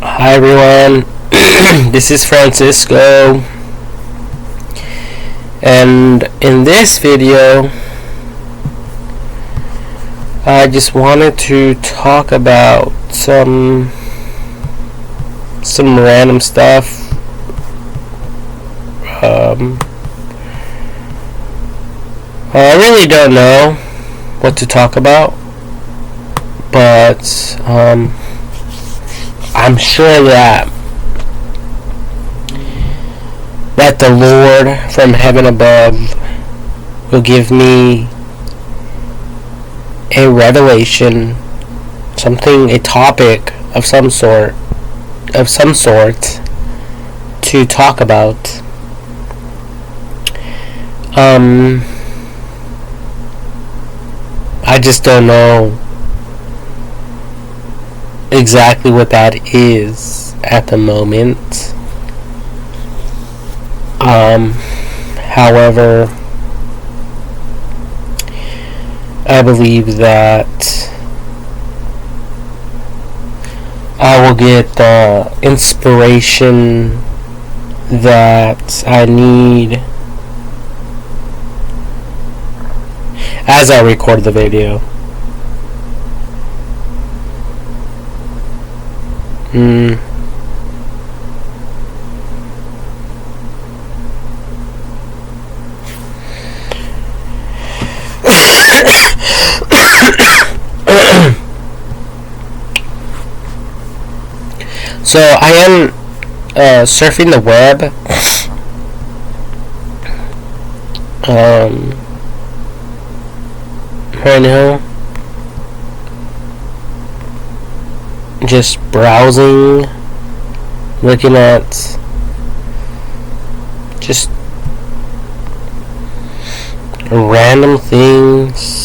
Hi everyone, this is Francisco, and in this video I just wanted to talk about some random stuff. I really don't know what to talk about, but I'm sure that the Lord from heaven above will give me a revelation, a topic of some sort to talk about. I just don't know exactly what that is at the moment. However, I believe that I will get the inspiration that I need as I record the video. So I am surfing the web right now, just browsing, looking at just random things.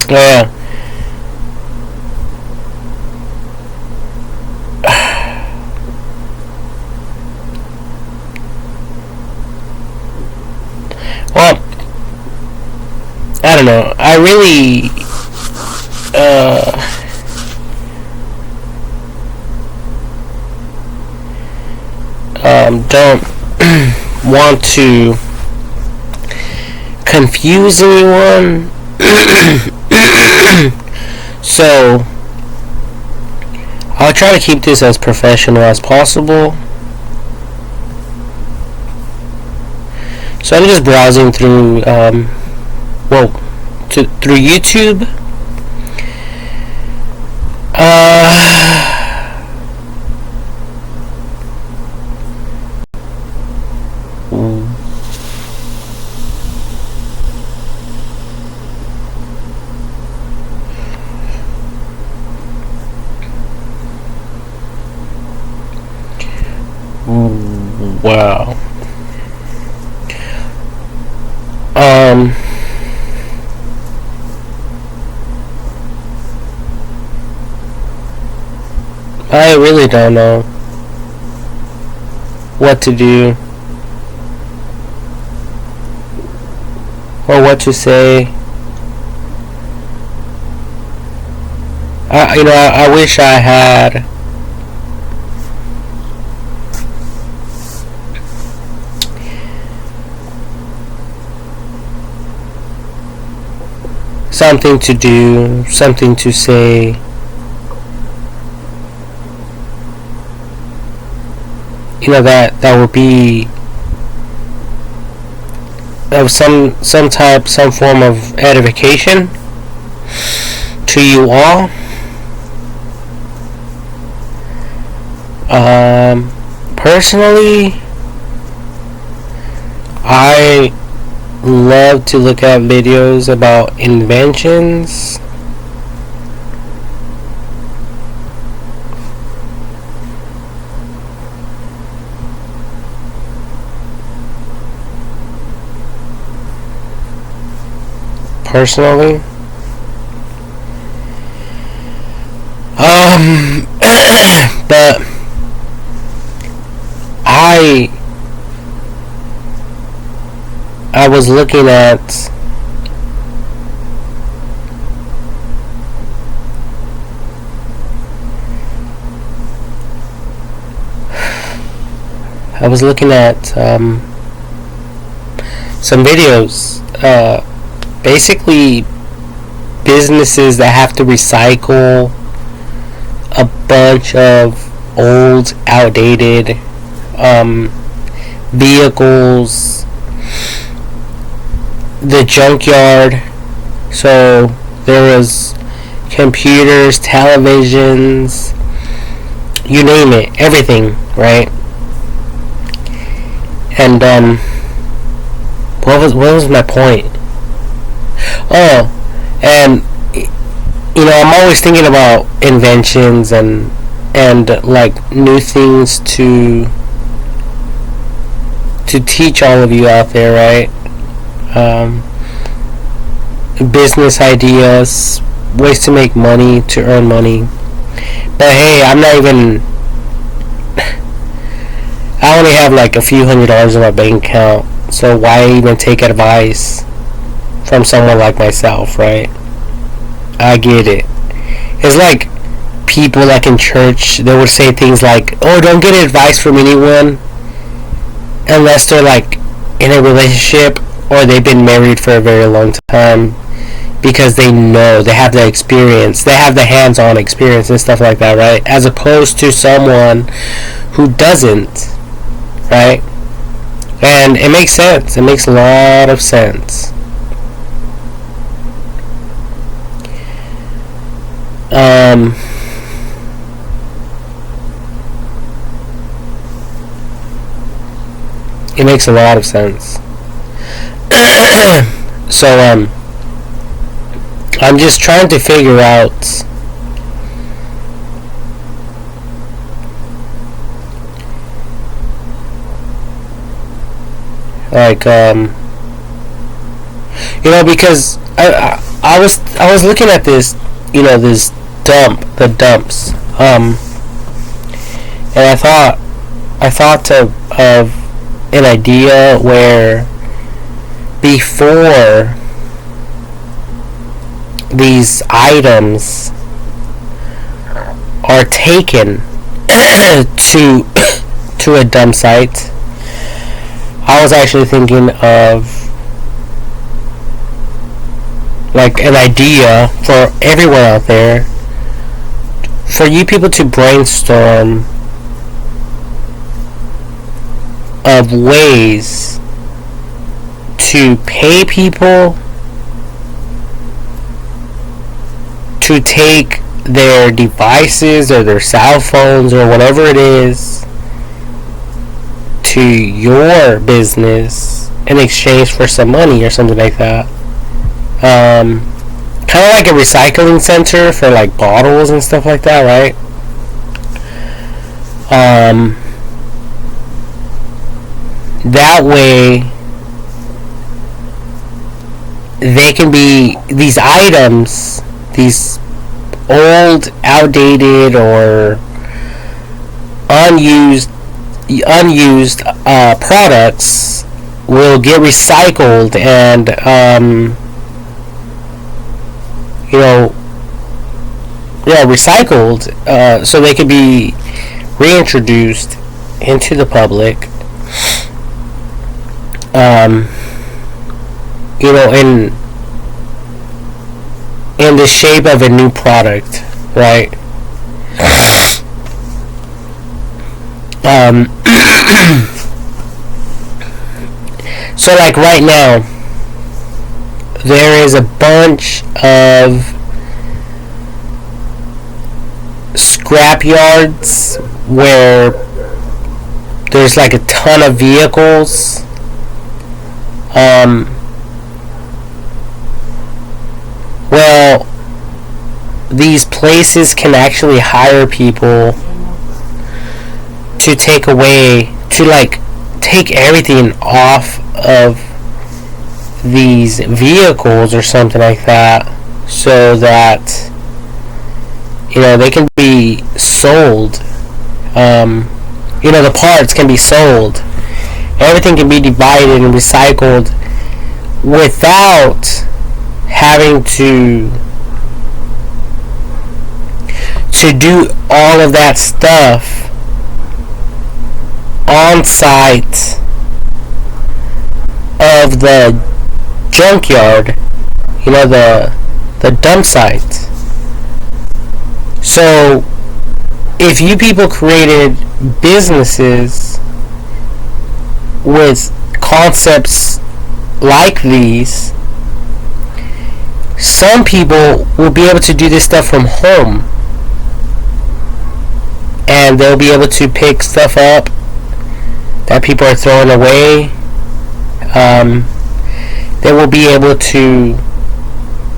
Yeah. Well, I don't know. I really don't want to confuse anyone. So I'll try to keep this as professional as possible. So I'm just browsing through through YouTube. Wow. I really don't know what to do or what to say. I wish I had something to do, something to say. That would be of some form of edification to you all. Personally, I love to look at videos about inventions. Personally, I was looking at some videos, basically businesses that have to recycle a bunch of old, outdated vehicles. The Junkyard. So there was computers, televisions, you name it, everything, right? And what was my point? Oh, and I'm always thinking about inventions and like new things to teach all of you out there, right? Business ideas, ways to make money, to earn money. But hey, I only have like a few $100s in my bank account, so why even take advice from someone like myself, right? I get it. It's like people like in church, they would say things like, oh, don't get advice from anyone unless they're like in a relationship or they've been married for a very long time, because they know, they have the experience, they have the hands-on experience and stuff like that, right? As opposed to someone who doesn't, right? And it makes sense. It makes a lot of sense. It makes a lot of sense. So, I'm just trying to figure out like because I was looking at this, this the dumps, and I thought of an idea where before these items are taken to a dump site, I was actually thinking of like an idea for everyone out there, for you people to brainstorm of ways to pay people to take their devices or their cell phones or whatever it is to your business in exchange for some money or something like that. Kind of like a recycling center for like bottles and stuff like that, right? That way they can be, these items, these old, outdated, or unused products will get recycled and recycled, so they can be reintroduced into the public, in the shape of a new product, right? So like right now, there is a bunch of scrap yards where there's like a ton of vehicles. Well, these places can actually hire people to take everything off of these vehicles or something like that, so that they can be sold. The parts can be sold. Everything can be divided and recycled without having to do all of that stuff on site of the junkyard, the dump site. So if you people created businesses with concepts like these, some people will be able to do this stuff from home, and they'll be able to pick stuff up that people are throwing away. They will be able to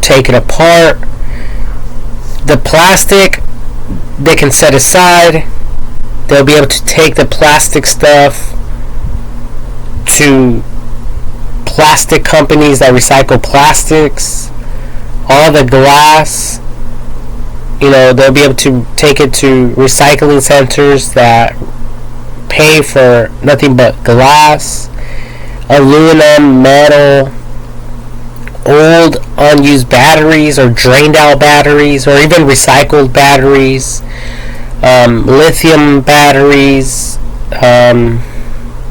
take it apart. The plastic they can set aside. They'll be able to take the plastic stuff to plastic companies that recycle plastics. All the glass, they'll be able to take it to recycling centers that pay for nothing but glass, aluminum, metal, old unused batteries or drained out batteries, or even recycled batteries, lithium batteries,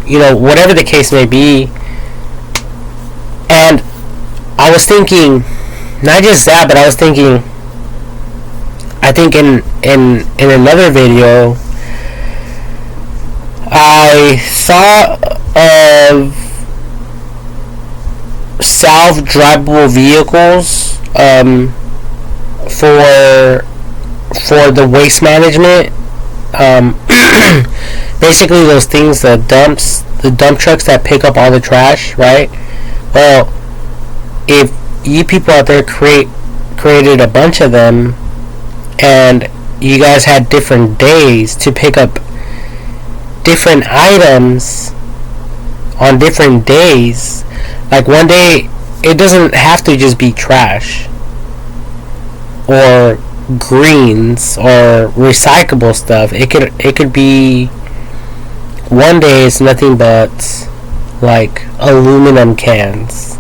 whatever the case may be. And I was thinking, not just that, but I was thinking, I think in another video, I thought of self-drivable vehicles for the waste management. Basically those things, the dump trucks that pick up all the trash, right? Well, if you people out there created a bunch of them, and you guys had different days to pick up different items on different days, like one day it doesn't have to just be trash or greens or recyclable stuff. It could be one day it's nothing but like aluminum cans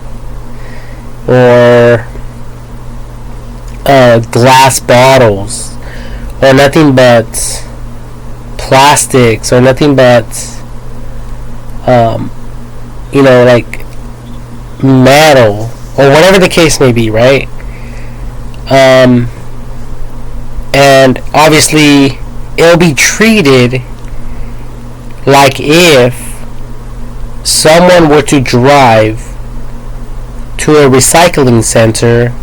or glass bottles, or nothing but plastics, or nothing but like metal, or whatever the case may be, right? And obviously it'll be treated like if someone were to drive to a recycling center.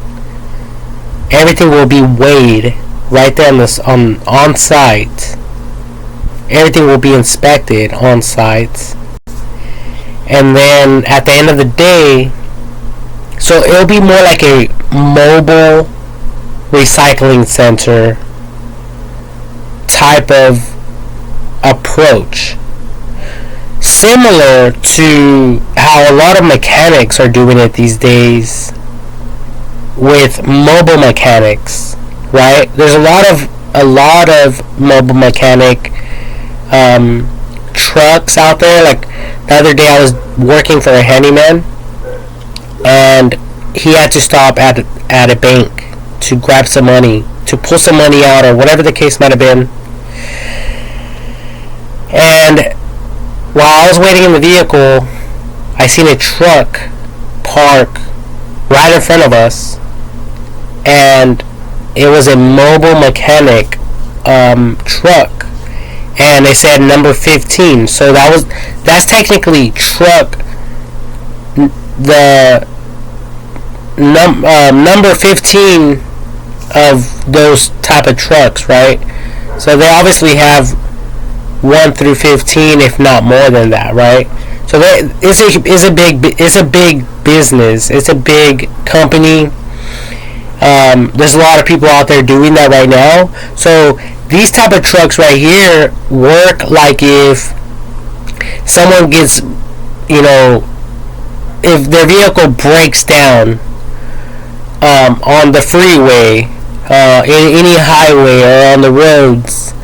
Everything will be weighed right there on site. Everything will be inspected on site, and then at the end of the day, so it'll be more like a mobile recycling center type of approach, similar to how a lot of mechanics are doing it these days with mobile mechanics, right? There's a lot of mobile mechanic trucks out there. Like the other day I was working for a handyman, and he had to stop at a bank to grab some money, to pull some money out, or whatever the case might have been. And while I was waiting in the vehicle, I seen a truck park right in front of us, and it was a mobile mechanic truck, and they said number 15. So that's technically truck, the number 15 of those type of trucks, right? So they obviously have 1 through 15, if not more than that, right? So it's a big business. It's a big company. There's a lot of people out there doing that right now. So these type of trucks right here work like if someone gets, if their vehicle breaks down on the freeway, in any highway or on the roads,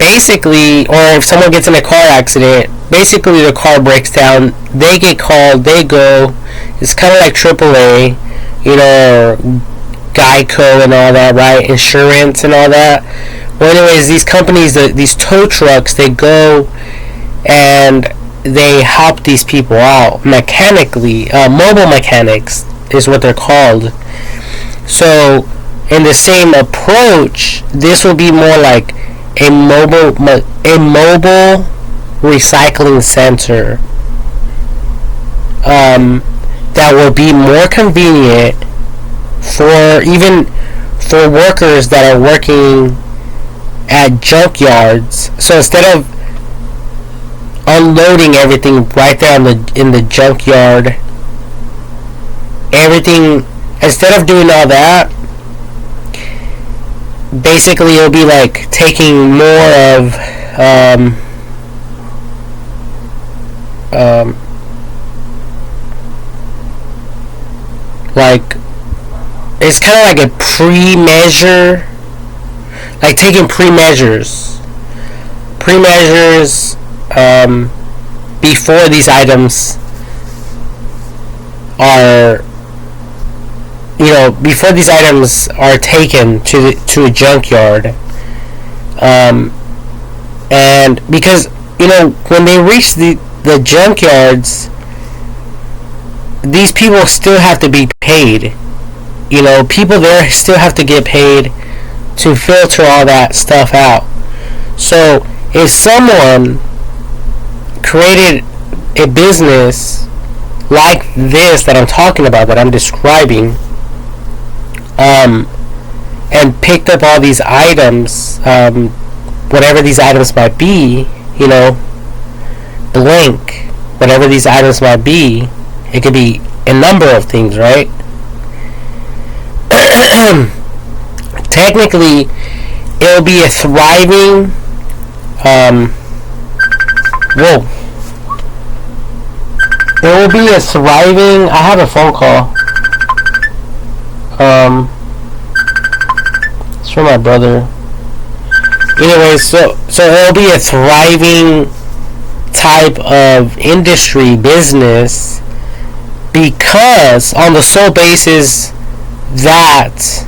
basically, or if someone gets in a car accident, basically the car breaks down, they get called, they go, it's kind of like AAA, you know, Geico and all that, right? Insurance and all that. Well, anyways, these companies, these tow trucks, they go and they help these people out mechanically. Mobile mechanics is what they're called. So, in the same approach, this will be more like a mobile recycling center that will be more convenient for workers that are working at junkyards. So instead of unloading everything right there in the junkyard, everything, instead of doing all that, basically it'll be like taking more of like, it's kind of like a pre-measure, like taking pre-measures before these items are, before these items are taken to a junkyard. And because, when they reach the junkyards, these people still have to be paid. People there still have to get paid to filter all that stuff out. So if someone created a business like this that I'm talking about, that I'm describing, and picked up all these items, whatever these items might be, blank, whatever these items might be, it could be a number of things, right? Technically, it'll be a thriving, it will be a thriving, I have a phone call, it's from my brother. Anyway, so it'll be a thriving type of industry, business, because on the sole basis that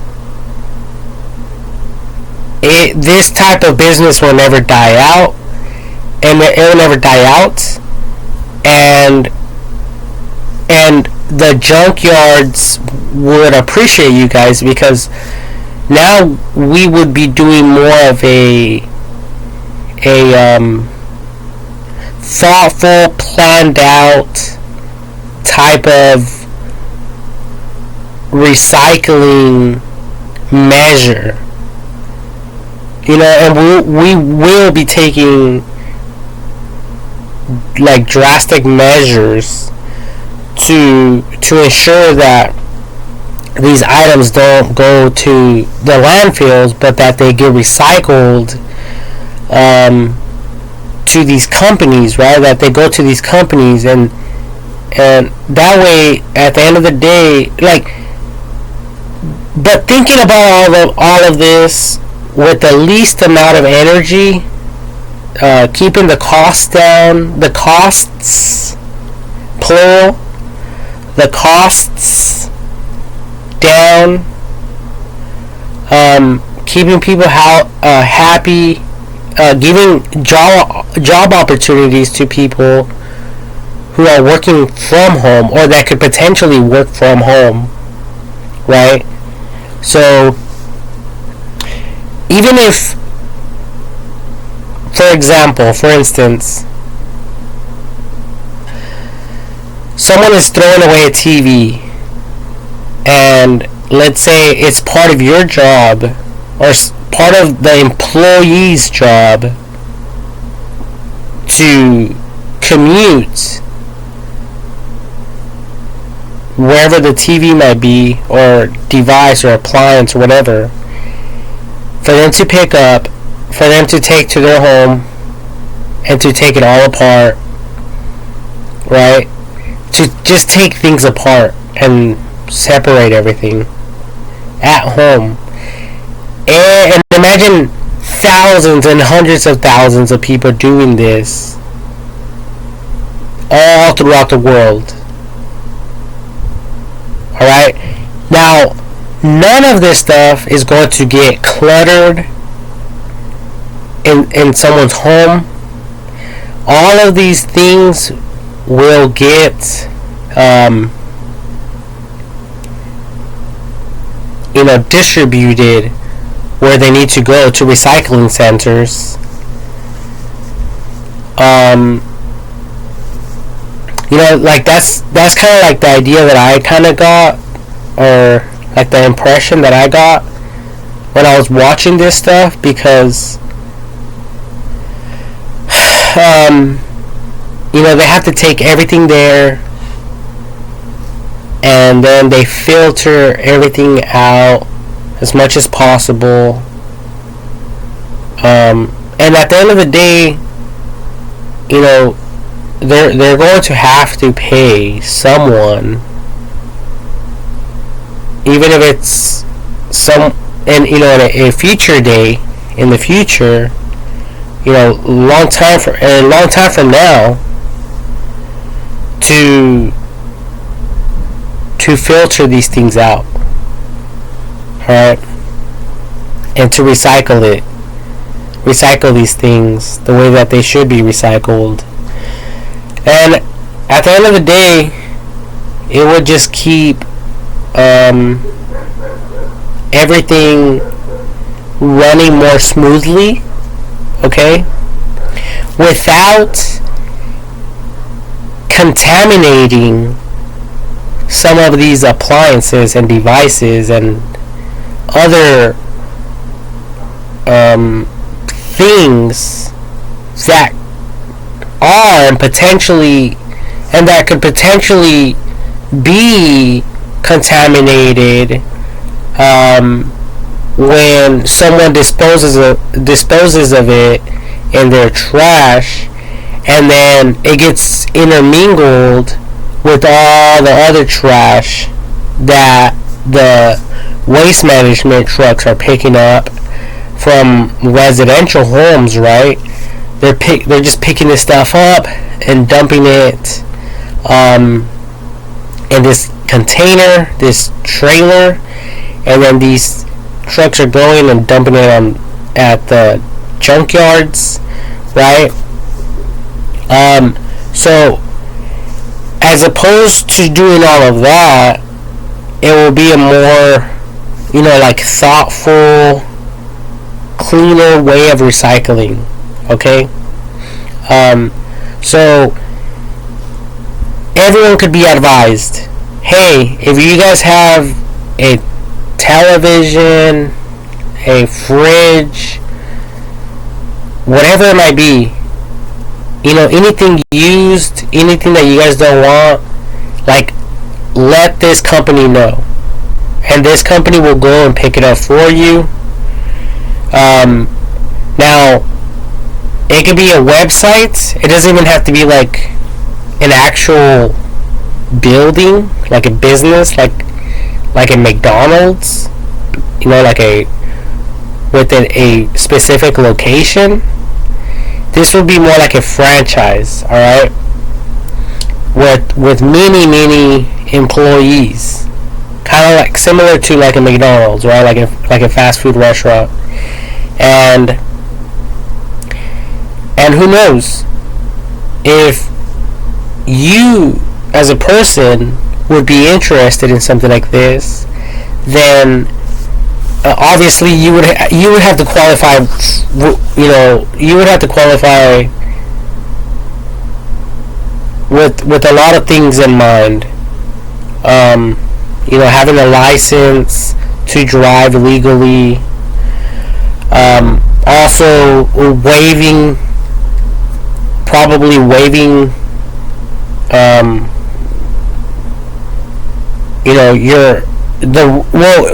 this type of business will never die out, and it will never die out, and the junkyards would appreciate you guys, because now we would be doing more of a thoughtful, planned out type of recycling measure, and we will be taking like drastic measures to ensure that these items don't go to the landfills, but that they get recycled to these companies, right? That they go to these companies, and that way, at the end of the day, like, but thinking about all of this with the least amount of energy, keeping the costs down, the costs, plural, the costs down, keeping people happy, giving job opportunities to people who are working from home, or that could potentially work from home, right? So even if, for instance, someone is throwing away a TV, and let's say it's part of your job, or part of the employee's job, to commute wherever the TV might be, or device, or appliance, or whatever, for them to pick up, for them to take to their home, and to take it all apart, right? To just take things apart and separate everything at home. And imagine thousands and hundreds of thousands of people doing this all throughout the world. Alright? Now, none of this stuff is going to get cluttered in someone's home. All of these things will get distributed where they need to go, to recycling centers. Like that's kind of like the idea that I kind of got, or like the impression that I got when I was watching this stuff, because they have to take everything there and then they filter everything out as much as possible, and at the end of the day, they're going to have to pay someone, even if it's in a future day in the future, long time from now, to filter these things out, alright, and to recycle these things the way that they should be recycled. And at the end of the day, it would just keep everything running more smoothly, okay, without contaminating some of these appliances and devices and other things that are and that could potentially be contaminated when someone disposes of it in their trash, and then it gets intermingled with all the other trash that the waste management trucks are picking up from residential homes, right? They're just picking this stuff up and dumping it in this container, this trailer, and then these trucks are going and dumping it at the junkyards, right? So as opposed to doing all of that, it will be a more thoughtful, cleaner way of recycling. Okay, so everyone could be advised, hey, if you guys have a television, a fridge, whatever it might be, anything used, anything that you guys don't want, let this company know, and this company will go and pick it up for you. Now, it could be a website. It doesn't even have to be like an actual building, like a business, like a McDonald's, within a specific location. This would be more like a franchise, alright? With many employees. Kind of like similar to like a McDonald's, right? Like a fast food restaurant. And who knows, if you as a person would be interested in something like this, then obviously you would have to qualify. You would have to qualify with a lot of things in mind. Having a license to drive legally. Also waiving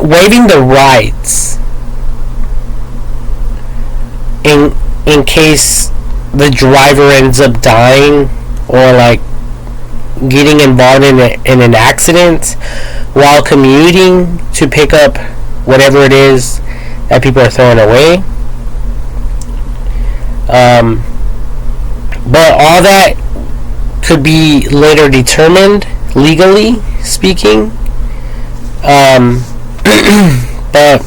waiving the rights in case the driver ends up dying or getting involved in an accident while commuting to pick up whatever it is that people are throwing away. Um, but all that could be later determined, legally speaking. But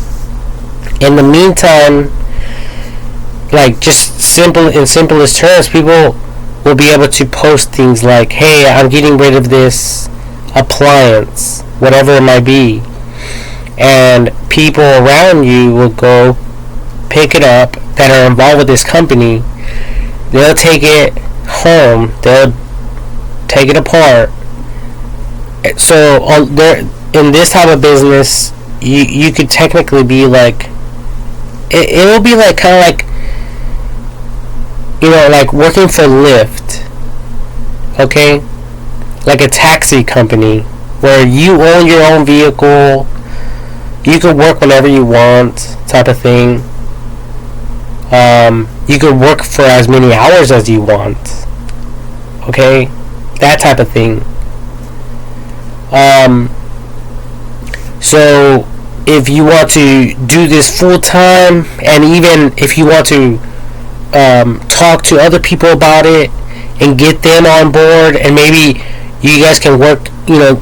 in the meantime, like, just in simplest terms, people will be able to post things like, hey, I'm getting rid of this appliance, whatever it might be, and people around you will go pick it up that are involved with this company. They'll take it home, they'll take it apart. So in this type of business, you could technically be like, it will be like kind of like, like working for Lyft, okay? Like a taxi company where you own your own vehicle, you can work whenever you want, type of thing. You can work for as many hours as you want, okay? That type of thing. So if you want to do this full time, and even if you want to talk to other people about it and get them on board, and maybe you guys can work, you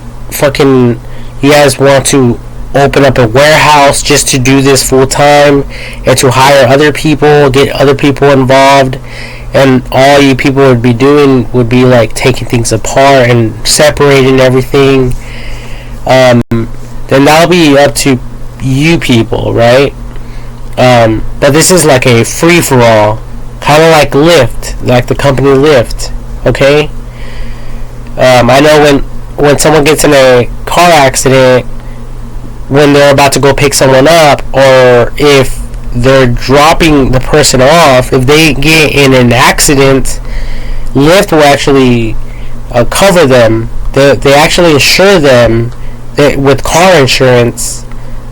guys want to open up a warehouse just to do this full time and to hire other people, get other people involved, and all you people would be doing would be like taking things apart and separating everything, then that'll be up to you people, right? But this is like a free-for-all, kind of like Lyft, like the company Lyft, okay? I know when someone gets in a car accident, when they're about to go pick someone up, or if they're dropping the person off, if they get in an accident, Lyft will actually cover them. They actually insure them with car insurance.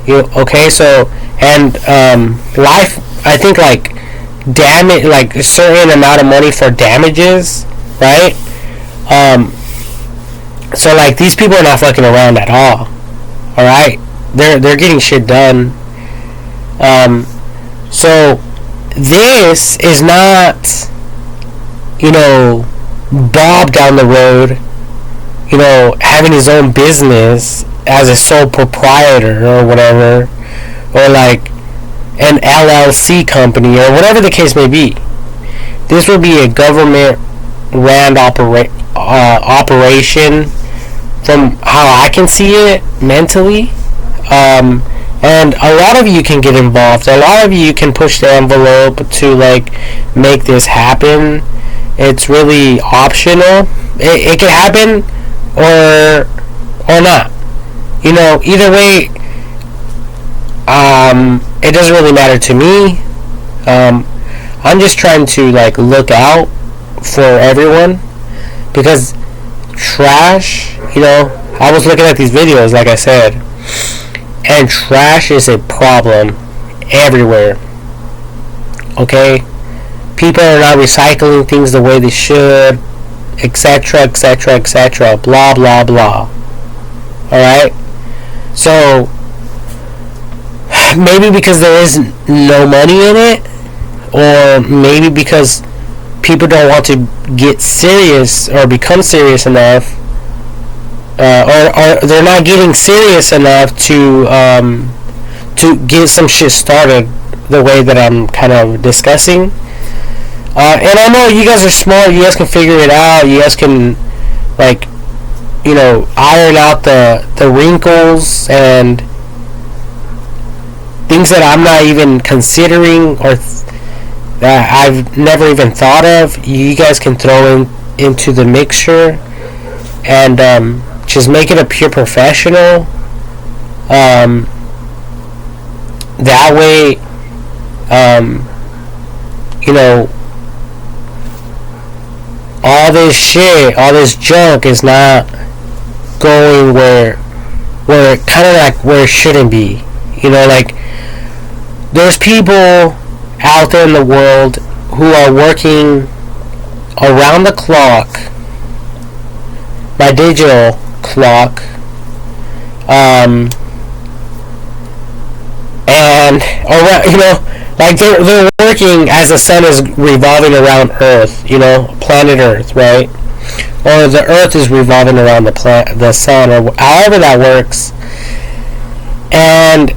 Okay, so, and life, I think, like, damage, like a certain amount of money for damages, right? So, like, these people are not fucking around at all. Alright? They're getting shit done. So this is not, Bob down the road, having his own business as a sole proprietor or whatever, or like an LLC company or whatever the case may be. This would be a government ran operation from how I can see it mentally. And a lot of you can get involved. A lot of you can push the envelope to like make this happen. It's really optional. It can happen or not. Either way, it doesn't really matter to me. I'm just trying to like look out for everyone, because trash, I was looking at these videos, like I said, and trash is a problem everywhere. Okay? People are not recycling things the way they should, etc., etc., etc., blah, blah, blah. Alright? So, maybe because there is no money in it, or maybe because people don't want to get serious or become serious enough, or they're not getting serious enough to get some shit started the way that I'm kind of discussing. And I know you guys are smart. You guys can figure it out. You guys can, like, iron out the wrinkles and things that I'm not even considering, or that I've never even thought of. You guys can throw into the mixture and just make it a pure professional. That way, all this shit, all this junk is not going where kind of like where it shouldn't be. Like, there's people out there in the world who are working around the clock, my digital clock, and around, like they're working as the sun is revolving around Earth, planet Earth, right? Or the Earth is revolving around the sun, or however that works. And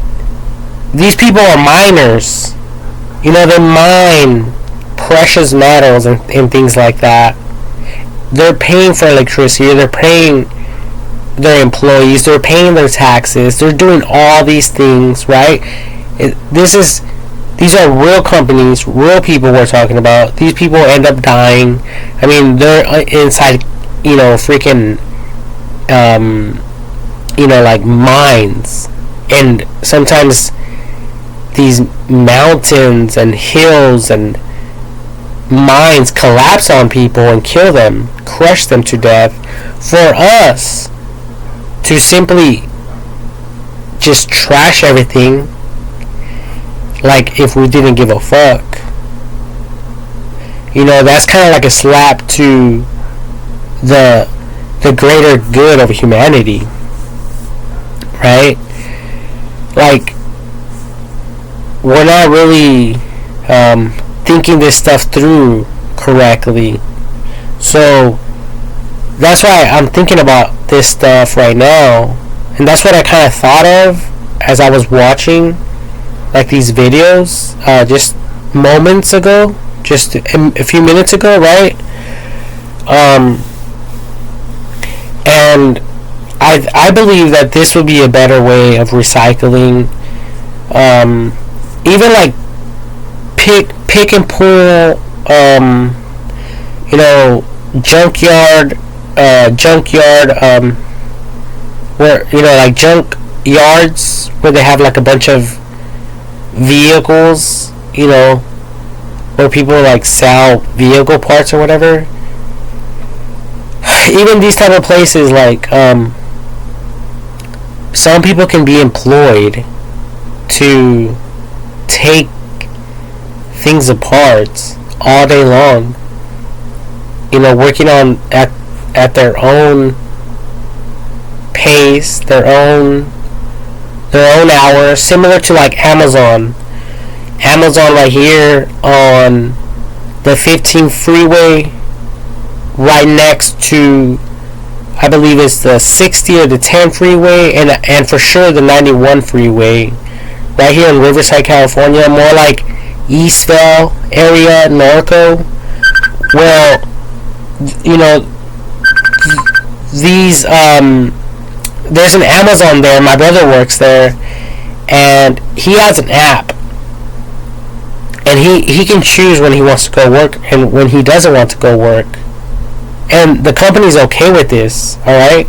these people are miners. They mine precious metals and things like that. They're paying for electricity. They're paying their employees. They're paying their taxes. They're doing all these things, right? These are real companies, real people we're talking about. These people end up dying. I mean, they're inside, freaking, like mines. And sometimes these mountains and hills and mines collapse on people and kill them, crush them to death, for us to simply just trash everything like if we didn't give a fuck. That's kind of like a slap to the greater good of humanity, right? Like, we're not really thinking this stuff through correctly. So that's why I'm thinking about this stuff right now, and that's what I kind of thought of as I was watching like these videos just moments ago, just a few minutes ago, right? And I believe that this would be a better way of recycling. Even like pick and pull, junkyard, where like junk yards where they have like a bunch of vehicles, where people like sell vehicle parts or whatever. Even these type of places, like some people can be employed to take things apart all day long, working on at their own pace, their own hours, similar to like Amazon right here on the 15 freeway, right next to, I believe it's the 60 or the 10 freeway, and for sure the 91 freeway, right here in Riverside, California, more like Eastvale area, Norco. Well, these there's an Amazon there. My brother works there, and he has an app, and he can choose when he wants to go work and when he doesn't want to go work, and the company's okay with this. All right.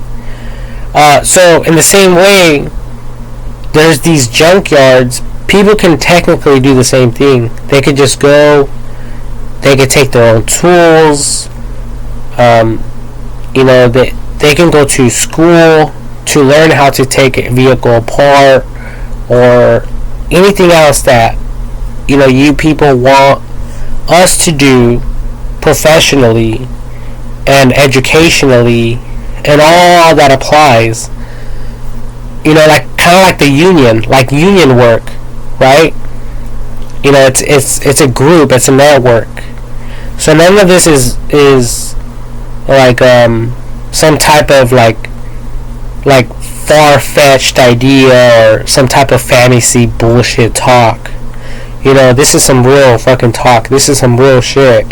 So in the same way, there's these junkyards. People can technically do the same thing. They could just go. They could take their own tools. They can go to school to learn how to take a vehicle apart, or anything else that you people want us to do professionally and educationally, and all that applies. Like kind of like the union work, right? It's a group, it's a network. So none of this is like some type of like far-fetched idea or some type of fantasy bullshit talk. This is some real fucking talk. This is some real shit.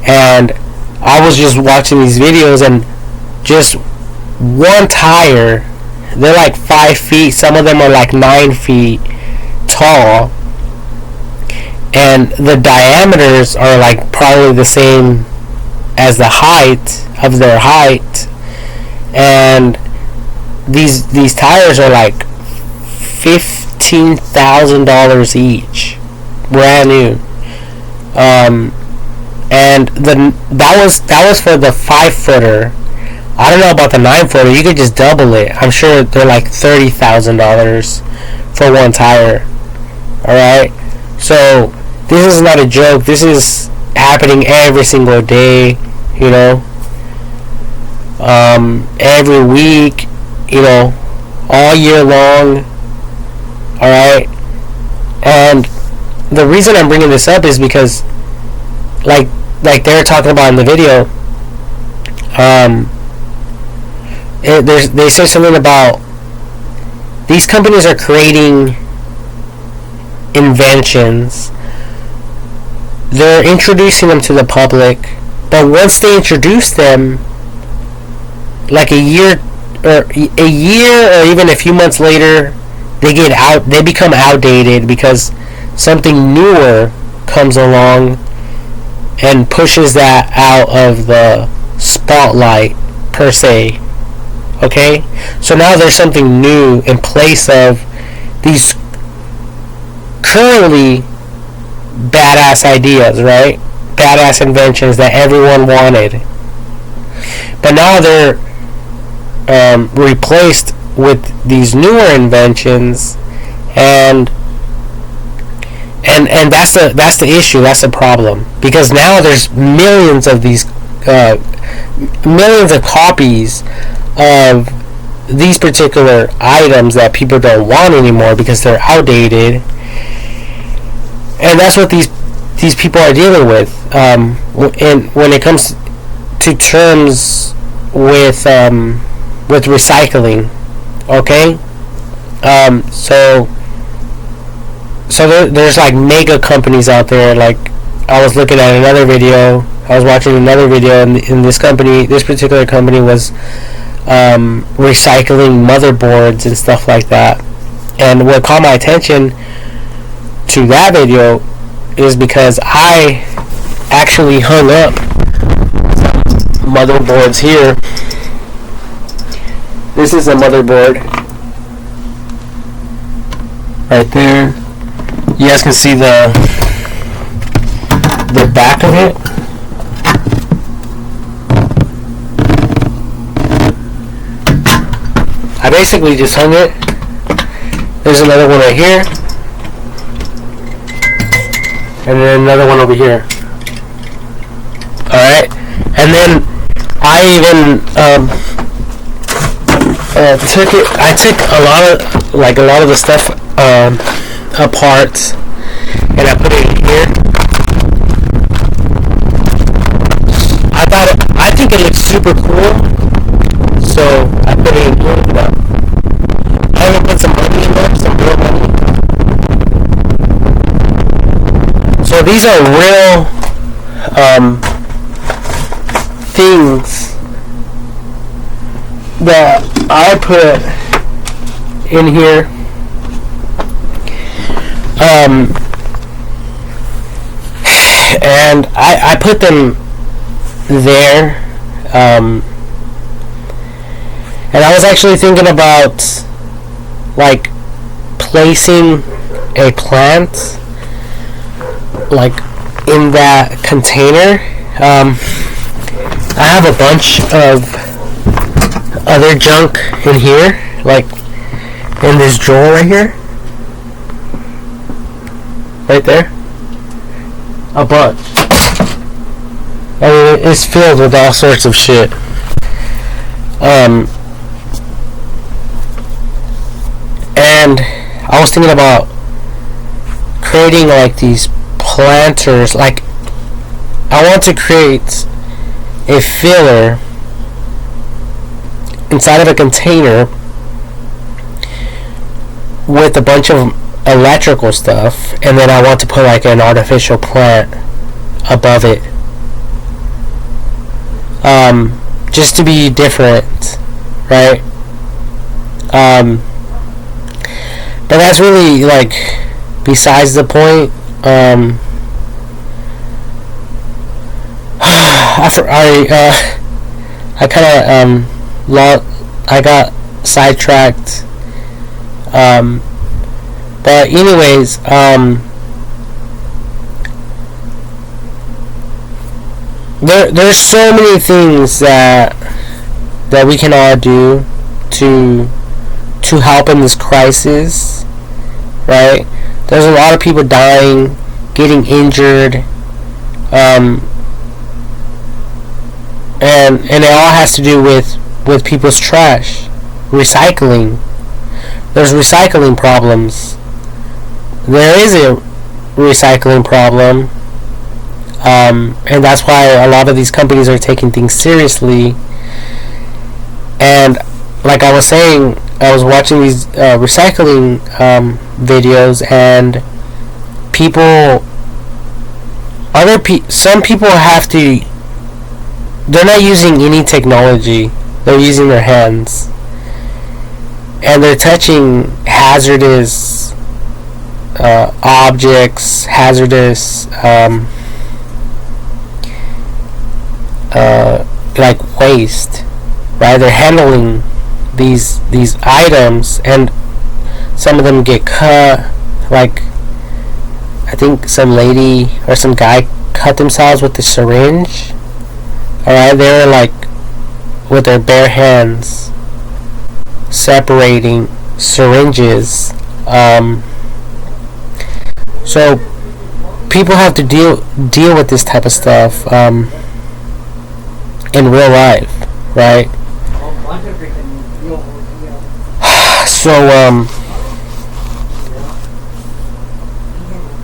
And I was just watching these videos, and just one tire, they're like 5 feet, some of them are like 9 feet tall, and the diameters are like probably the same as the height of their height, and these tires are like $15,000 each, brand new. And that was for the 5-footer. I don't know about the 9-footer. You could just double it. I'm sure they're like $30,000 for one tire. All right. So this is not a joke. This is happening every single day. Every week. All year long. All right. And the reason I'm bringing this up is because, like they were talking about in the video, they say something about these companies are creating inventions. They're introducing them to the public, but once they introduce them, like a year or even a few months later, they become outdated because something newer comes along and pushes that out of the spotlight, per se. Okay? So now there's something new in place of these currently badass ideas, right? Badass inventions that everyone wanted. But now they're replaced with these newer inventions, and that's the issue. That's the problem, because now there's millions of these millions of copies of these particular items that people don't want anymore because they're outdated, and that's what these people are dealing with. And when it comes to terms with recycling, okay. So there's like mega companies out there. Like, I was looking at another video. I was watching another video, and in this particular company was recycling motherboards and stuff like that. And what caught my attention to that video is because I actually hung up motherboards here. This is a motherboard right there. You guys can see the back of it. I basically just hung it. There's another one right here, and then another one over here. Alright, and then I even I took a lot of the stuff apart, and I put it in here. I think it looks super cool, so I put it in here. I even put some money in there, some real money. So these are real things that I put in here. And I put them there, and I was actually thinking about like placing a plant like in that container. I have a bunch of other junk in here, like in this drawer right here, right there. A bunch. I mean, it's filled with all sorts of shit. And I was thinking about creating like these planters. Like, I want to create a filler inside of a container with a bunch of electrical stuff, and then I want to put like an artificial plant above it, just to be different, right? But that's really like besides the point. I got sidetracked. But anyways, there's so many things that we can all do to help in this crisis, right? There's a lot of people dying, getting injured, and it all has to do with people's trash, recycling. There's recycling problems. There is a recycling problem. And that's why a lot of these companies are taking things seriously. And like I was saying, I was watching these recycling videos, and some people have to. They're not using any technology. They're using their hands, and they're touching hazardous objects, hazardous like waste, right? They're handling these items, and some of them get cut. Like, I think some lady or some guy cut themselves with the syringe. Alright, they were like with their bare hands separating syringes. So people have to deal with this type of stuff in real life, right?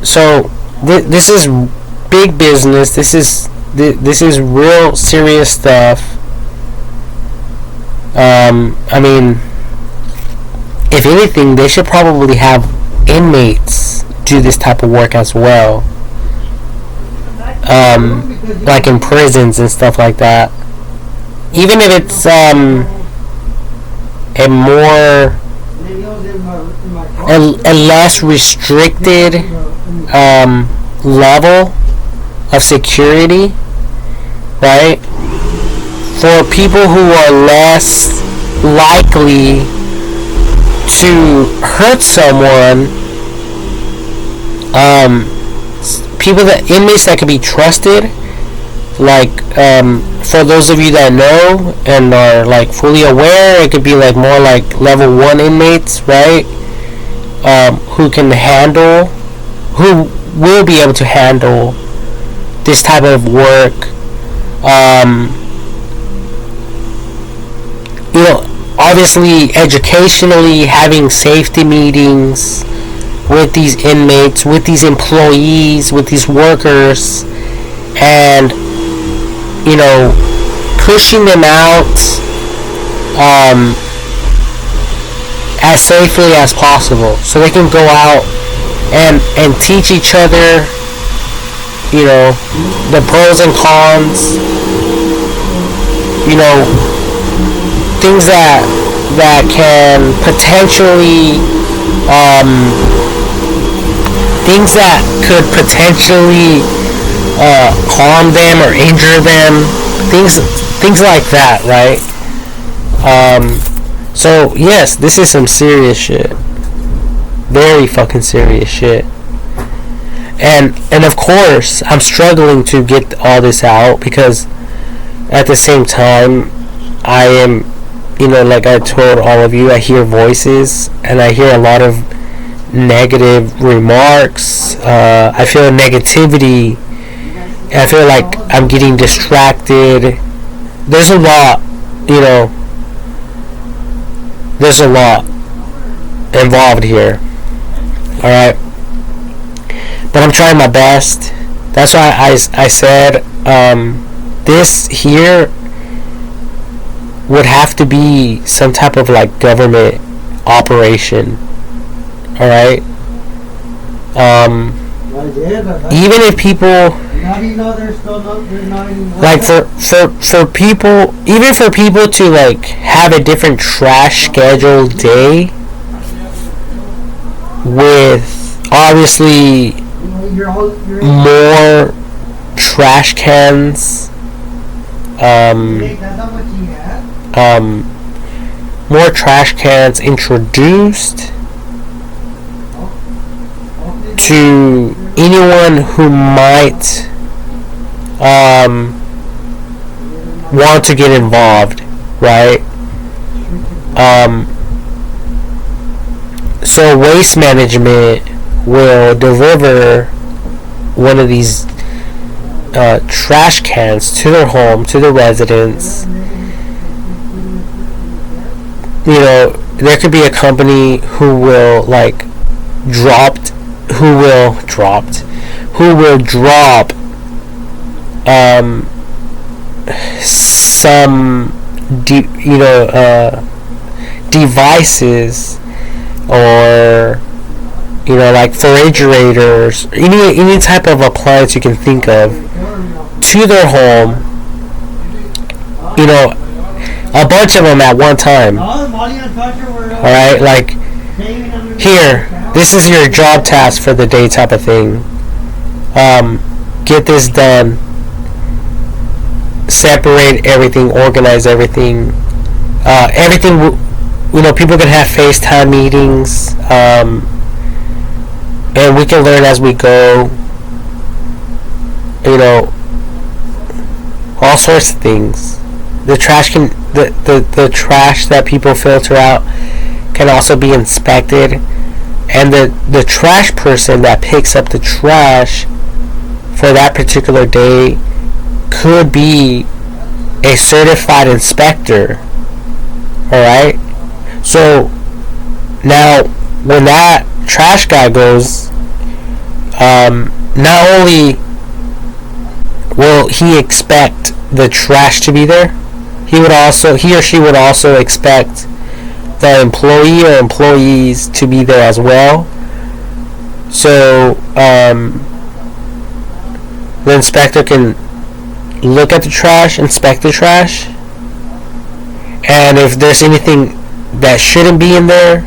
So this is big business. This is real serious stuff. I mean, if anything, they should probably have inmates do this type of work as well. Like in prisons and stuff like that. Even if it's a less restricted level of security, right? For people who are less likely to hurt someone, inmates that can be trusted, like for those of you that know and are like fully aware, it could be like more like level 1 inmates, right? Who will be able to handle this type of work. Obviously educationally, having safety meetings with these inmates, with these employees, with these workers, and pushing them out as safely as possible, so they can go out and teach each other, the pros and cons, things that can potentially things that could potentially harm them or injure them, things like that, right? So yes, this is some serious shit, very fucking serious shit. And of course, I'm struggling to get all this out, because at the same time, I am, like I told all of you, I hear voices and I hear a lot of negative remarks. I feel negativity. I feel like I'm getting distracted. There's a lot, there's a lot involved here. Alright? But I'm trying my best. That's why I said this here would have to be some type of like government operation. Alright? Even if people, like for people, even for people to like have a different trash schedule day, with obviously more trash cans, more trash cans introduced to anyone who might want to get involved, right? So waste management will deliver one of these trash cans to their home, to the residents. There could be a company who will like who will drop some devices, or like refrigerators, any type of appliance you can think of, to their home, a bunch of them at one time. Alright, like, here, this is your job task for the day type of thing. Get this done. Separate everything, organize everything. Everything, people can have FaceTime meetings, and we can learn as we go. All sorts of things. The trash the trash that people filter out can also be inspected, and the trash person that picks up the trash for that particular day could be a certified inspector. Alright? So now when that trash guy goes, not only will he expect the trash to be there, he or she would also expect the employee or employees to be there as well. So the inspector can look at the trash, inspect the trash, and if there's anything that shouldn't be in there,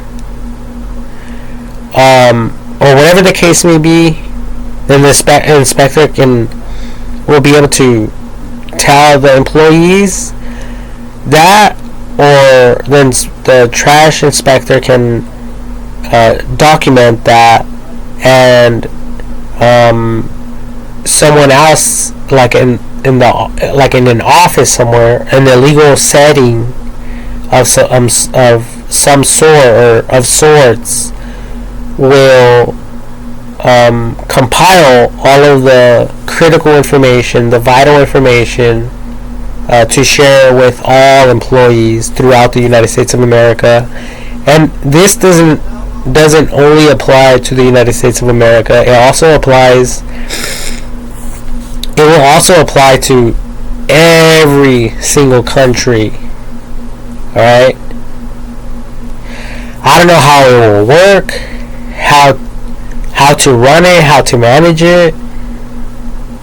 or whatever the case may be, then the inspector will be able to tell the employees that, or then the trash inspector can document that, and someone else, like in an office somewhere, in a legal setting of some sort or of sorts, will compile all of the critical information, the vital information, to share with all employees throughout the United States of America. And this doesn't only apply to the United States of America. It will also apply to every single country. Alright? I don't know how it will work, how to run it, how to manage it,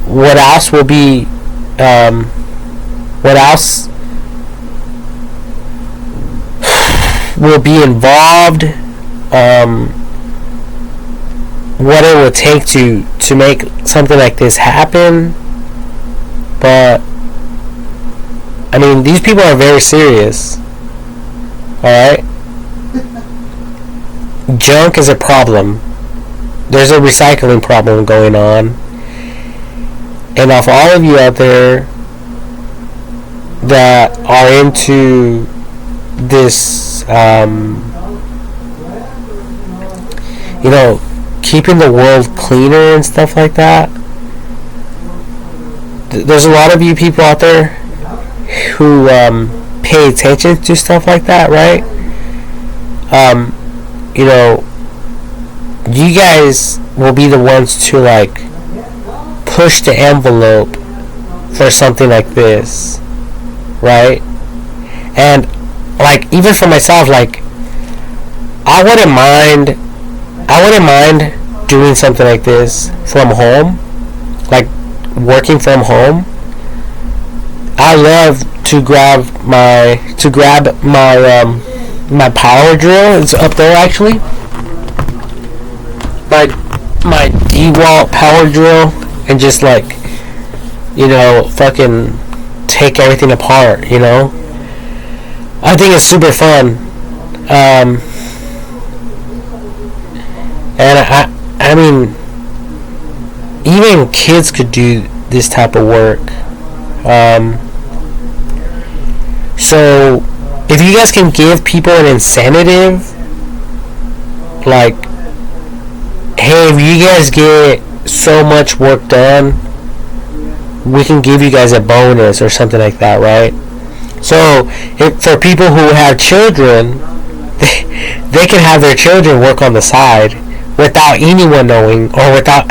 what else will be involved, what it would take to make something like this happen. But I mean, these people are very serious. Alright? Junk is a problem. There's a recycling problem going on. And of all of you out there that are into this, keeping the world cleaner and stuff like that, there's a lot of you people out there who pay attention to stuff like that, right? You guys will be the ones to push the envelope for something like this, right? And even for myself, I wouldn't mind doing something like this from home, working from home. I love to grab my my power drill. It's up there actually. My DeWalt power drill, and just fucking take everything apart. I think it's super fun. And I mean, even kids could do this type of work. So if you guys can give people an incentive, hey, if you guys get so much work done, we can give you guys a bonus or something like that, right? So for people who have children, they can have their children work on the side without anyone knowing, or without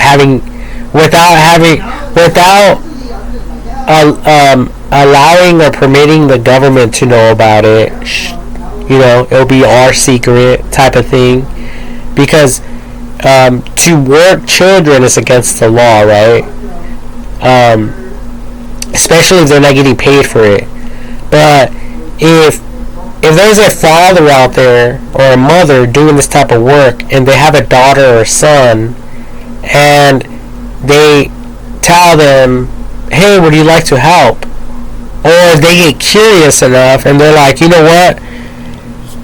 allowing or permitting the government to know about it. It'll be our secret type of thing, because to work children is against the law, right? Especially if they're not getting paid for it. But if there's a father out there or a mother doing this type of work, and they have a daughter or son, and they tell them, hey, would you like to help? Or they get curious enough and they're like, you know what?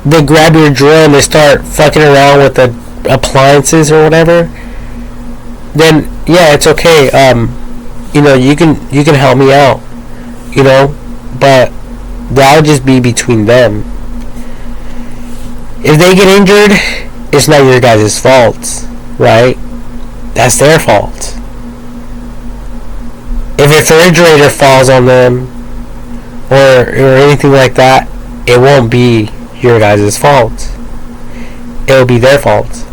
They grab your drill and they start fucking around with the appliances or whatever. Then yeah, it's okay. You can help me out. But that'll just be between them. If they get injured, it's not your guys' fault, right? That's their fault. If a refrigerator falls on them or anything like that, it won't be your guys' fault. It'll be their fault.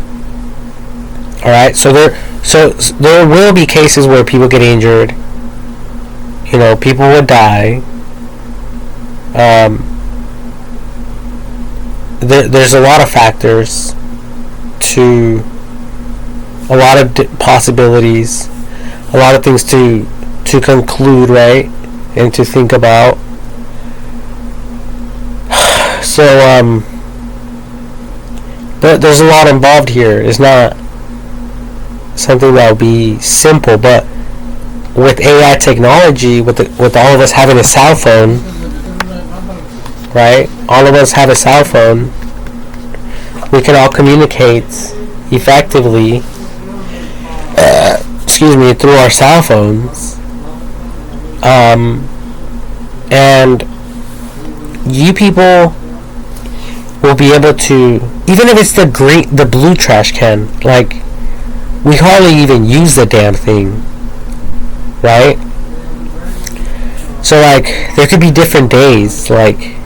Alright? So there will be cases where people get injured. People would die. There's a lot of factors to a lot of possibilities, a lot of things to conclude, right, and to think about. So there's a lot involved here. It's not something that will be simple, but with AI technology, with all of us having a cell phone, right? All of us have a cell phone. We can all communicate effectively, through our cell phones. And you people will be able to, even if it's the blue trash can, like, we hardly even use the damn thing, right? So, like, there could be different days, like,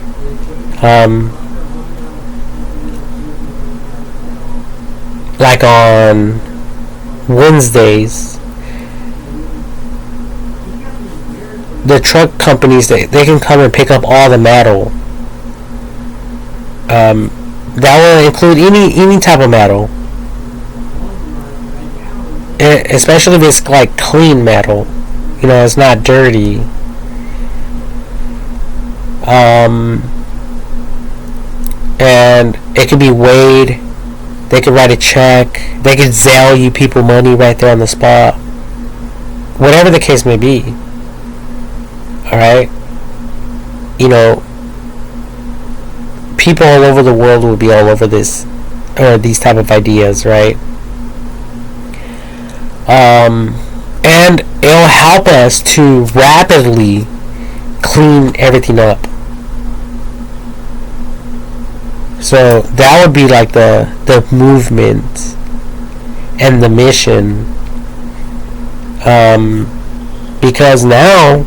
on Wednesdays, the truck companies, they can come and pick up all the metal. That will include any type of metal, especially if it's like clean metal. It's not dirty. And it can be weighed. They could write a check. They could Zelle you people money right there on the spot. Whatever the case may be. Alright? People all over the world will be all over this, or these type of ideas, right? And it'll help us to rapidly clean everything up. So that would be like the movement and the mission. Because now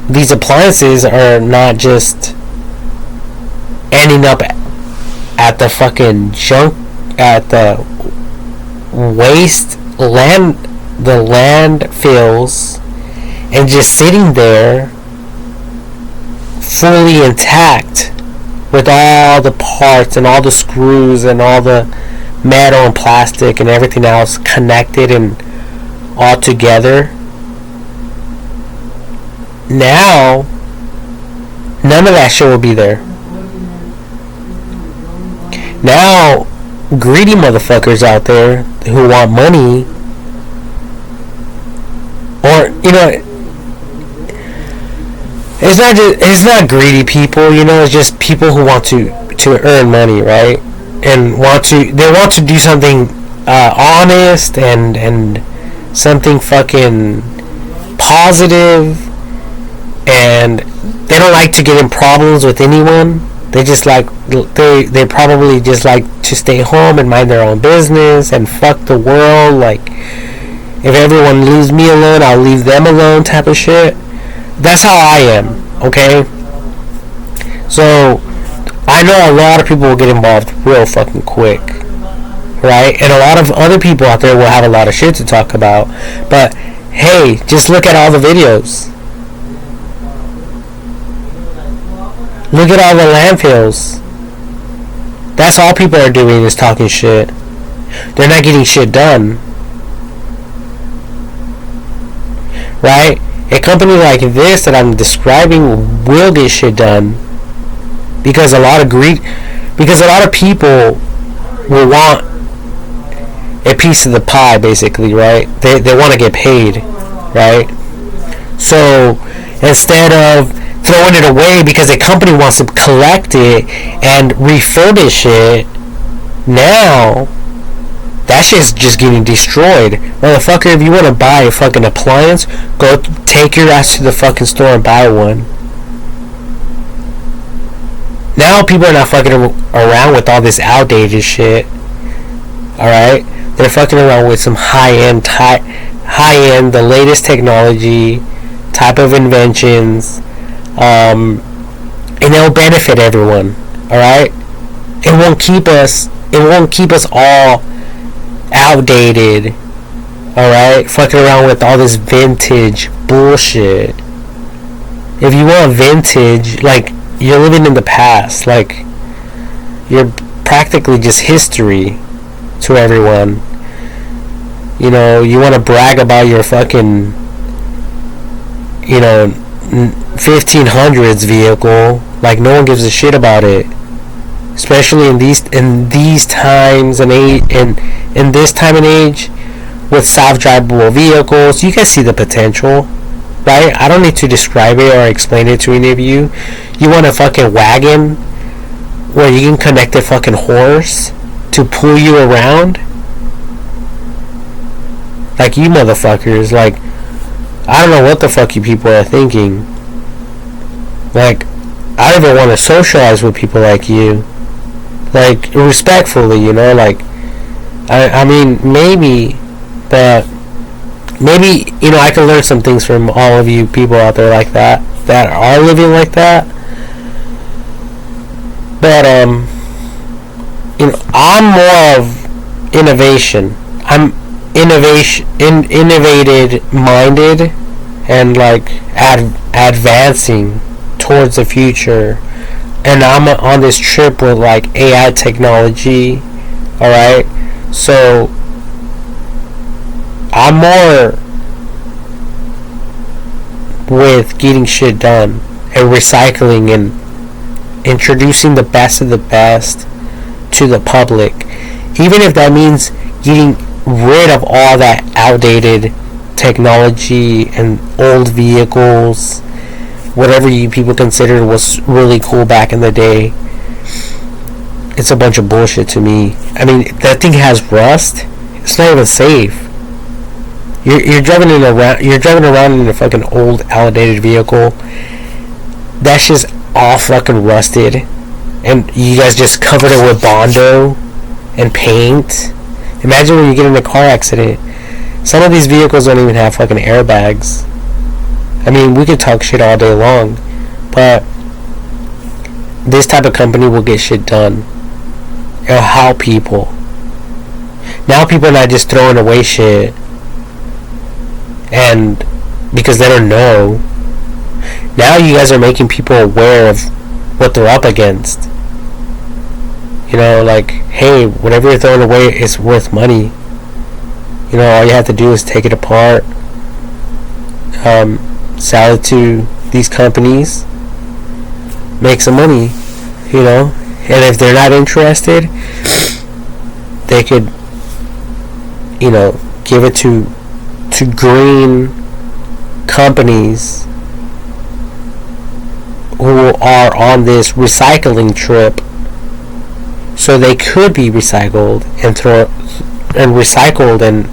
these appliances are not just ending up at the fucking at the landfills, and just sitting there fully intact with all the parts and all the screws and all the metal and plastic and everything else connected and all together. Now, none of that shit will be there. Now, greedy motherfuckers out there who want money, or it's not greedy people, it's just people who want to earn money, right? And they want to do something honest and something fucking positive, and they don't like to get in problems with anyone. They just they probably just like to stay home and mind their own business and fuck the world. Like, if everyone leaves me alone, I'll leave them alone type of shit. That's how I am, okay? So, I know a lot of people will get involved real fucking quick, right? And a lot of other people out there will have a lot of shit to talk about. But hey, just look at all the videos. Look at all the landfills. That's all people are doing, is talking shit. They're not getting shit done. Right? A company like this that I'm describing will get shit done. Because a lot of people will want a piece of the pie, basically, right? They want to get paid, right? So instead of throwing it away because a company wants to collect it and refurbish it, now that shit's just getting destroyed. Motherfucker, if you want to buy a fucking appliance, go take your ass to the fucking store and buy one. Now people are not fucking around with all this outdated shit. Alright? They're fucking around with some high-end, the latest technology, type of inventions, and it'll benefit everyone. Alright? It won't keep us all outdated. Alright? Fucking around with all this vintage bullshit. If you want vintage, like, you're living in the past. Like, you're practically just history to everyone. You know, you want to brag about your fucking, 1500s vehicle. Like, no one gives a shit about it. Especially in these times and in this time and age with self-drivable vehicles. You guys see the potential, right? I don't need to describe it or explain it to any of you. You want a fucking wagon where you can connect a fucking horse to pull you around? Like, you motherfuckers, like, I don't know what the fuck you people are thinking. Like, I don't even want to socialize with people like you. Like, respectfully, like, I mean, maybe, but maybe, I can learn some things from all of you people out there like that are living like that. But, I'm more of innovation. I'm innovated minded and, like, advancing towards the future. And I'm on this trip with, like, AI technology. Alright? So, I'm more with getting shit done and recycling and introducing the best of the best to the public, even if that means getting rid of all that outdated technology and old vehicles, whatever you people considered was really cool back in the day. It's a bunch of bullshit to me. I mean, that thing has rust. It's not even safe. You're driving around in a fucking old, outdated vehicle. That shit's all fucking rusted, and you guys just covered it with Bondo and paint. Imagine when you get in a car accident. Some of these vehicles don't even have fucking airbags. I mean, we could talk shit all day long, but this type of company will get shit done. It'll help people. Now people are not just throwing away shit and because they don't know. Now you guys are making people aware of what they're up against. Like, hey, whatever you're throwing away is worth money. All you have to do is take it apart, sell it to these companies, make some money, and if they're not interested, they could, give it to green companies who are on this recycling trip, so they could be recycled and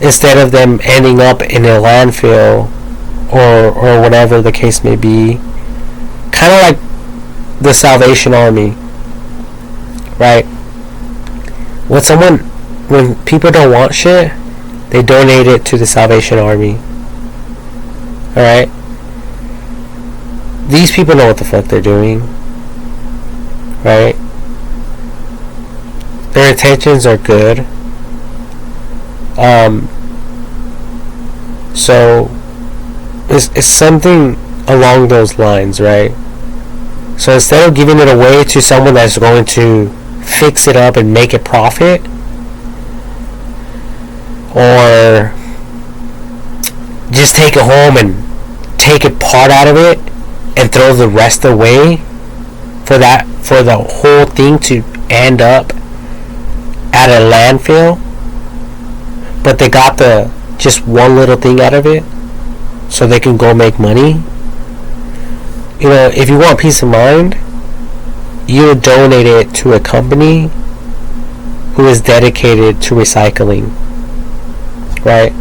instead of them ending up in a landfill or whatever the case may be. Kind of like the Salvation Army, right? When people don't want shit, they donate it to the Salvation Army. Alright? These people know what the fuck they're doing. Right? their intentions are good. So it's something along those lines, right? So instead of giving it away to someone that's going to fix it up and make a profit, or just take it home and take a part out of it and throw the rest away, for the whole thing to end up at a landfill, but they got the just one little thing out of it so they can go make money. You know, if you want peace of mind, you would donate it to a company who is dedicated to recycling, right?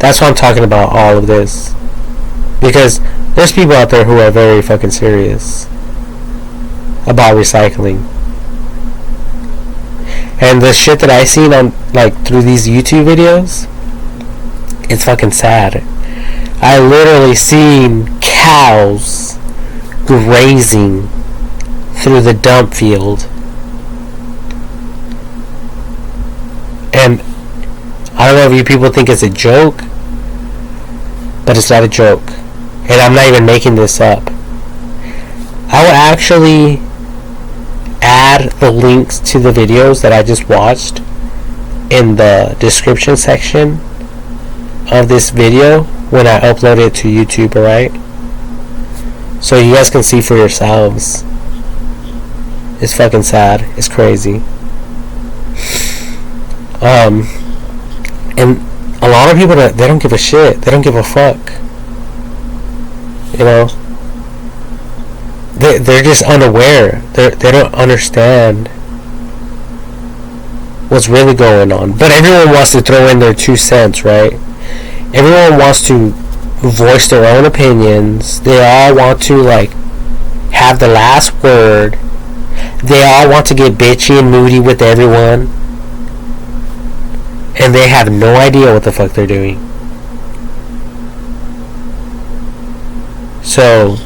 That's why I'm talking about all of this, because there's people out there who are very fucking serious about recycling. And the shit that I seen on, like, through these YouTube videos, it's fucking sad. I literally seen cows grazing through the dump field, and I don't know if you people think it's a joke, but it's not a joke, and I'm not even making this up. I will actually add the links to the videos that I just watched in the description section of this video when I upload it to YouTube, alright? So you guys can see for yourselves. It's fucking sad. It's crazy. And a lot of people, they don't give a shit. They don't give a fuck. You know? They're just unaware. They don't understand what's really going on. But everyone wants to throw in their 2 cents, right? Everyone wants to voice their own opinions. They all want to, like, have the last word. They all want to get bitchy and moody with everyone. And they have no idea what the fuck they're doing. So,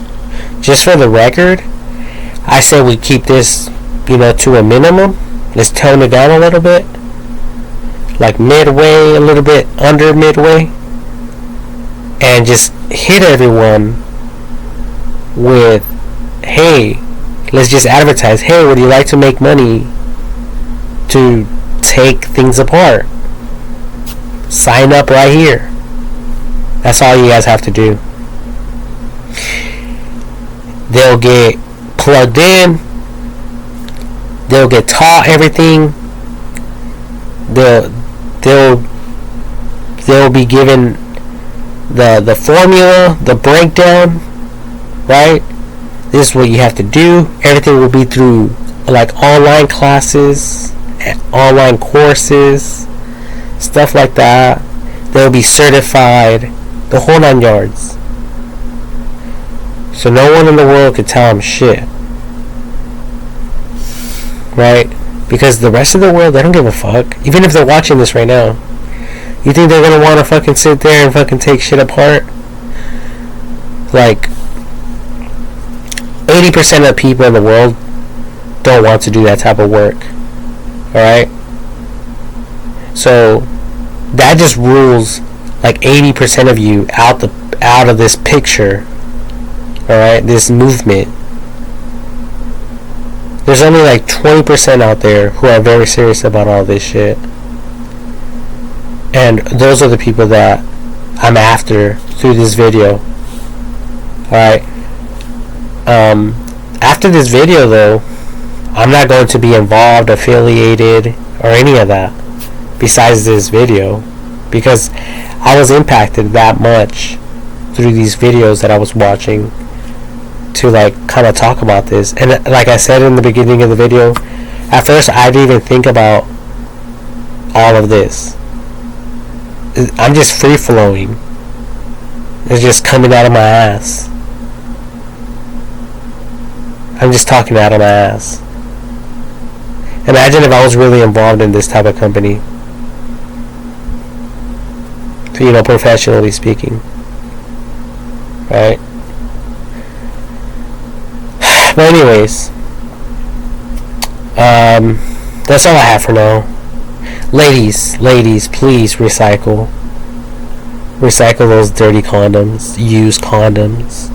just for the record, I say we keep this, you know, to a minimum. Let's tone it down a little bit. Like midway, a little bit under midway. And just hit everyone with, hey, let's just advertise, hey, would you like to make money to take things apart? Sign up right here. That's all you guys have to do. They'll get plugged in. They'll get taught everything. They'll be given the formula, the breakdown, right? This is what you have to do. Everything will be through, like, online classes, online courses, stuff like that. They'll be certified, the whole 9 yards. So no one in the world could tell them shit, right? Because the rest of the world, they don't give a fuck. Even if they're watching this right now, you think they're gonna want to fucking sit there and fucking take shit apart? Like, 80% of people in the world don't want to do that type of work. Alright? So that just rules like 80% of you out of this picture. Alright? This movement. There's only like 20% out there who are very serious about all this shit. And those are the people that I'm after through this video. Alright? After this video, though, I'm not going to be involved, affiliated, or any of that besides this video, because I was impacted that much through these videos that I was watching to, like, kind of talk about this. And like I said in the beginning of the video, at first I didn't even think about all of this. I'm just free flowing. It's just coming out of my ass. I'm just talking out of my ass. Imagine if I was really involved in this type of company. You know, professionally speaking. Right? But anyways, That's all I have for now. Ladies, please recycle. Recycle those dirty condoms. Use condoms.